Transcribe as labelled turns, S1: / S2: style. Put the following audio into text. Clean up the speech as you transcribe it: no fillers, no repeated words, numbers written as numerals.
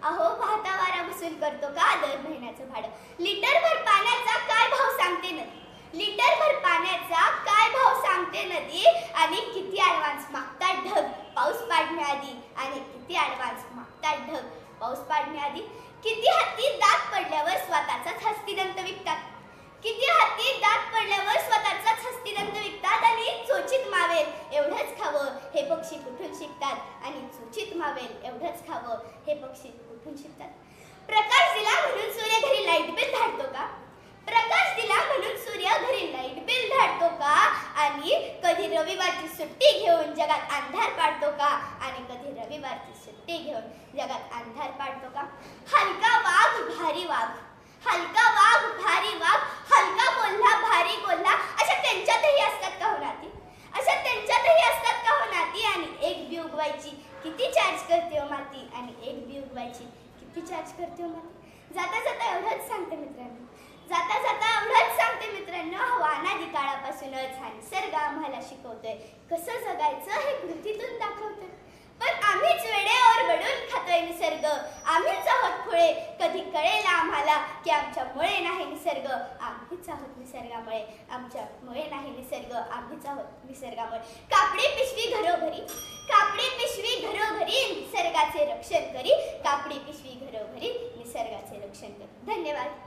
S1: अहो वाहता वारा वसूल करतो का दर महिन्याचं भाडं. लिटरभर पाण्याचा काय भाव सांगते नदी. लिटरभर पाण्याचा काय भाव सांगते नदी. आणि किती ॲडव्हान्स मागतात ढग पाऊस पाडण्याआधी. आणि किती ॲडव्हान्स मागतात ढग पाऊस पाडण्याआधी. किती हत्ती दात पडल्यावर स्वतःचाच हस्तिदंत विकतात. किती हत्ती दात पडल्यावर स्वतःचाच हस्तिदंत विकतात. आणि चोचीत मावेल एवढंच खावं हे पक्षी कुठून शिकतात. आणि चोचीत मावेल एवढंच खावं हे पक्षी कुठून शिकतात. प्रकाश दिला म्हणून सूर्य घरी लाईट बिल धाडतो का. प्रकाश दिला म्हणून सूर्य घरी लाईट बिल धाडतो का. आणि कधी रविवारची सुट्टी घेऊन जगात अंधार पाडतो का. आणि कधी रविवारची सुट्टी घेऊन जगात अंधार पाडतो का. हलका वाघ भारी वाघ. हलका वाघ भारी वाघ. हलका बोलला भारी बोलला. अशा त्यांच्यातही असतात का हो नाती. अशा त्यांच्यातही असतात का हो नाती. आणि एक बी उगवायची किती चार्ज करते हो माती. आणि एक बी उगवायची किती चार्ज करते हो माती. जाता जाता एवढंच सांगते मित्रांनो. जाता जाता एवढंच सांगते मित्रांनो. हवा अनादी काळापासूनच हा निसर्ग आम्हाला शिकवतोय कसं जगायचं हे कृतीतून दाखवतोय. पण आम्हीच वेळेवर बडून खातोय निसर्ग. आम्हीच आहोत खुळे. कधी कळेल आम्हाला की आमच्यामुळे नाही निसर्ग. आम्हीच आहोत निसर्गामुळे. आमच्यामुळे नाही निसर्ग. आम्हीच आहोत निसर्गामुळे. कापडी पिशवी घरोघरी. कापडी पिशवी घरोघरी निसर्गाचे रक्षण करी. कापडी पिशवी घरोघरी निसर्गाचे रक्षण करी. धन्यवाद.